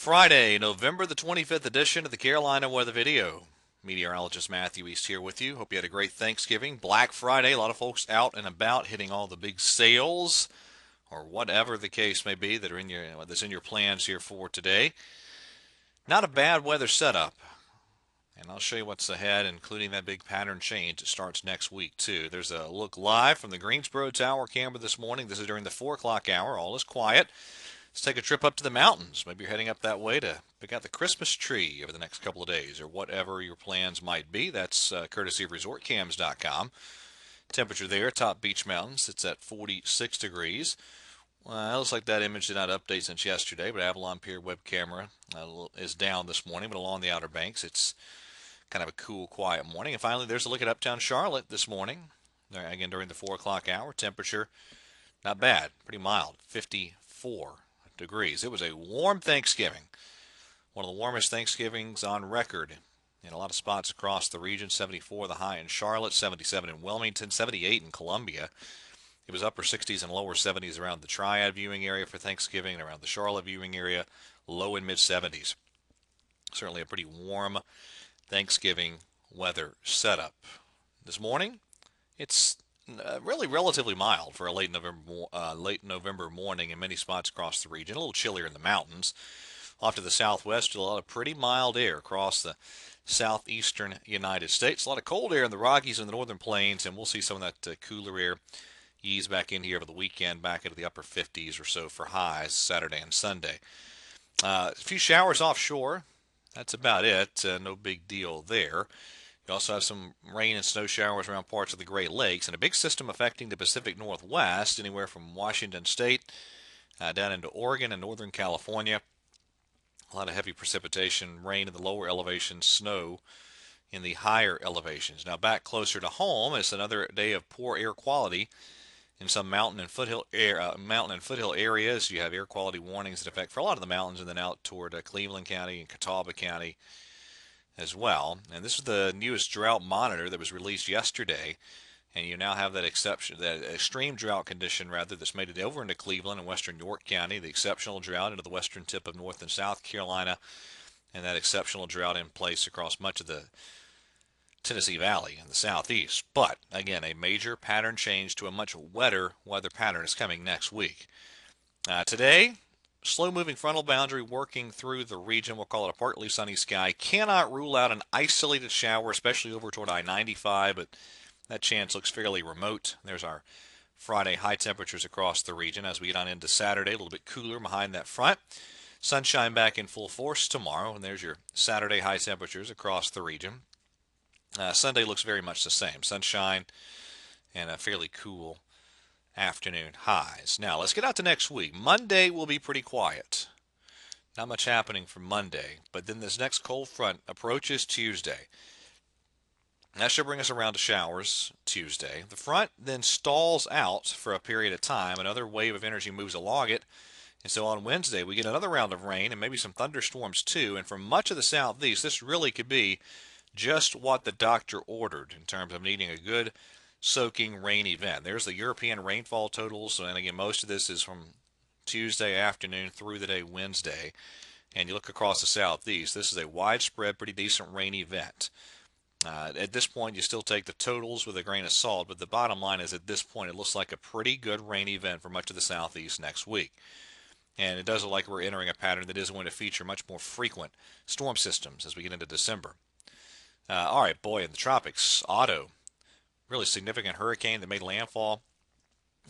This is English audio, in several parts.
Friday, November the 25th edition of the Carolina Weather Video. Meteorologist Matthew East here with you. Hope you had a great Thanksgiving. Black Friday, a lot of folks out and about hitting all the big sales or whatever the case may be that are in your plans here for today. Not a bad weather setup. And I'll show you what's ahead, including that big pattern change that starts next week, too. There's a look live from the Greensboro Tower camera this morning. This is during the 4 o'clock hour. All is quiet. Let's take a trip up to the mountains. Maybe you're heading up that way to pick out the Christmas tree over the next couple of days or whatever your plans might be. That's courtesy of resortcams.com. Temperature there, top beach mountains, it's at 46 degrees. It looks like that image did not update since yesterday, but Avalon Pier web camera is down this morning, but along the Outer Banks, it's kind of a cool, quiet morning. And finally, there's a look at uptown Charlotte this morning. Again, during the 4 o'clock hour, temperature not bad, pretty mild, 54 degrees. It was a warm Thanksgiving, one of the warmest Thanksgivings on record in a lot of spots across the region. 74 the high in Charlotte, 77 in Wilmington, 78 in Columbia. It was upper 60s and lower 70s around the Triad viewing area for Thanksgiving and around the Charlotte viewing area, low and mid 70s. Certainly a pretty warm Thanksgiving weather setup. This morning, it's really relatively mild for a late November morning in many spots across the region. A little chillier in the mountains. Off to the southwest, a lot of pretty mild air across the southeastern United States. A lot of cold air in the Rockies and the northern plains, and we'll see some of that cooler air ease back in here over the weekend, back into the upper 50s or so for highs Saturday and Sunday. A few showers offshore. That's about it. No big deal there. You also have some rain and snow showers around parts of the Great Lakes, and a big system affecting the Pacific Northwest, anywhere from Washington State down into Oregon and Northern California. A lot of heavy precipitation, rain in the lower elevations, snow in the higher elevations. Now back closer to home, it's another day of poor air quality in some mountain and foothill areas. You have air quality warnings that affect for a lot of the mountains, and then out toward Cleveland County and Catawba County as well. And this is the newest drought monitor that was released yesterday. And you now have that extreme drought condition, rather, that's made it over into Cleveland and western York County, the exceptional drought into the western tip of North and South Carolina, and that exceptional drought in place across much of the Tennessee Valley in the southeast. But, again, a major pattern change to a much wetter weather pattern is coming next week. Today, slow-moving frontal boundary working through the region. We'll call it a partly sunny sky. Cannot rule out an isolated shower, especially over toward I-95, but that chance looks fairly remote. There's our Friday high temperatures across the region. As we get on into Saturday, a little bit cooler behind that front. Sunshine back in full force tomorrow, and there's your Saturday high temperatures across the region. Sunday looks very much the same. Sunshine and a fairly cool afternoon highs. Now, let's get out to next week. Monday will be pretty quiet. Not much happening for Monday, but then this next cold front approaches Tuesday. That should bring us around to showers Tuesday. The front then stalls out for a period of time. Another wave of energy moves along it. And so on Wednesday, we get another round of rain and maybe some thunderstorms too. And for much of the southeast, this really could be just what the doctor ordered in terms of needing a good soaking rain event. There's the European rainfall totals, and again, most of this is from Tuesday afternoon through the day Wednesday. And you look across the southeast, this is a widespread, pretty decent rain event. At this point, you still take the totals with a grain of salt, but the bottom line is at this point, it looks like a pretty good rain event for much of the southeast next week. And it does look like we're entering a pattern that is going to feature much more frequent storm systems as we get into December. All right, boy, in the tropics, Otto, really significant hurricane that made landfall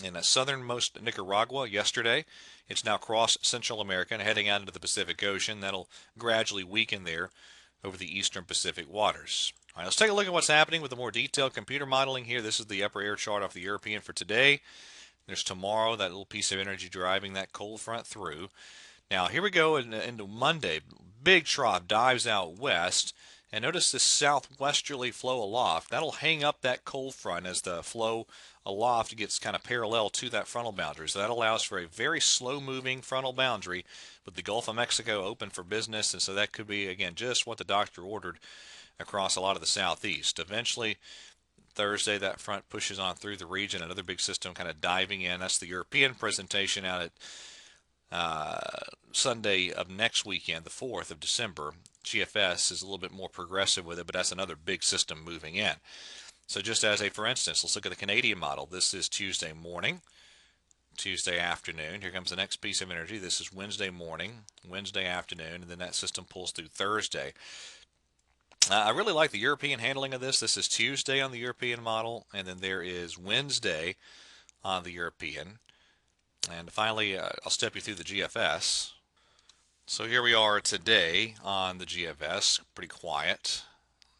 in southernmost Nicaragua yesterday. It's now crossed Central America and heading out into the Pacific Ocean. That'll gradually weaken there over the eastern Pacific waters. All right, let's take a look at what's happening with the more detailed computer modeling here. This is the upper air chart off the European for today. There's tomorrow, that little piece of energy driving that cold front through. Now, here we go into Monday. Big trough dives out west. And notice this southwesterly flow aloft. That'll hang up that cold front as the flow aloft gets kind of parallel to that frontal boundary. So that allows for a very slow-moving frontal boundary with the Gulf of Mexico open for business. And so that could be, again, just what the doctor ordered across a lot of the southeast. Eventually, Thursday, that front pushes on through the region. Another big system kind of diving in. That's the European presentation out at Uh, Sunday of next weekend, the 4th of December, GFS is a little bit more progressive with it, but that's another big system moving in. So just as a for instance, let's look at the Canadian model. This is Tuesday morning, Tuesday afternoon. Here comes the next piece of energy. This is Wednesday morning, Wednesday afternoon, and then that system pulls through Thursday. I really like the European handling of this. This is Tuesday on the European model, and then there is Wednesday on the European. And finally, I'll step you through the GFS. So here we are today on the GFS, pretty quiet.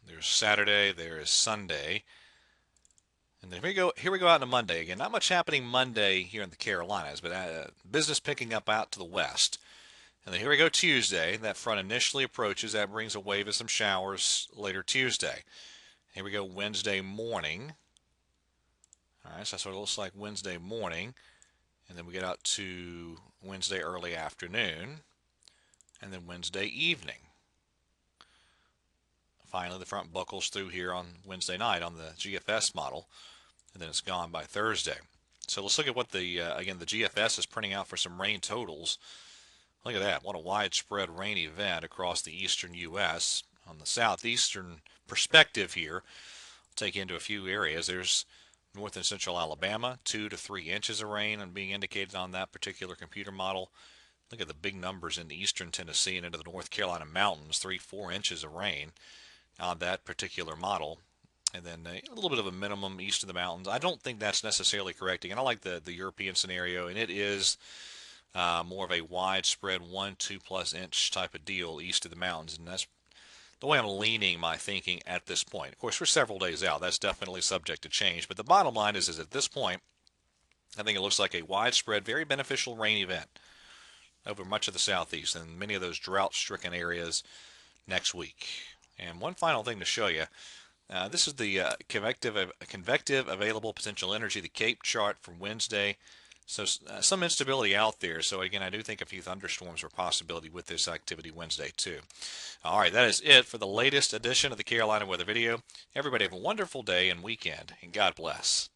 There's Saturday, there is Sunday. And then here we go out into Monday again. Not much happening Monday here in the Carolinas, but business picking up out to the west. And then here we go Tuesday. That front initially approaches. That brings a wave of some showers later Tuesday. Here we go Wednesday morning. All right, so that's what it looks like Wednesday morning. And then we get out to Wednesday early afternoon. And then Wednesday evening. Finally, the front buckles through here on Wednesday night on the GFS model. And then it's gone by Thursday. So let's look at what again, the GFS is printing out for some rain totals. Look at that. What a widespread rain event across the eastern U.S. On the southeastern perspective here, I'll take you into a few areas. There's north and central Alabama, 2 to 3 inches of rain and being indicated on that particular computer model. Look at the big numbers in eastern Tennessee and into the North Carolina mountains, 3-4 inches of rain on that particular model. And then a little bit of a minimum east of the mountains. I don't think that's necessarily correct. Again, I like the European scenario, and it is more of a widespread 1-2+ inch type of deal east of the mountains, and that's the way I'm leaning my thinking at this point. Of course, we're several days out. That's definitely subject to change, but the bottom line is at this point, I think it looks like a widespread, very beneficial rain event over much of the southeast and many of those drought-stricken areas next week. And one final thing to show you. This is the convective available potential energy, the CAPE chart for Wednesday. So some instability out there. So again, I do think a few thunderstorms are a possibility with this activity Wednesday too. All right, that is it for the latest edition of the Carolina Weather Video. Everybody have a wonderful day and weekend, and God bless.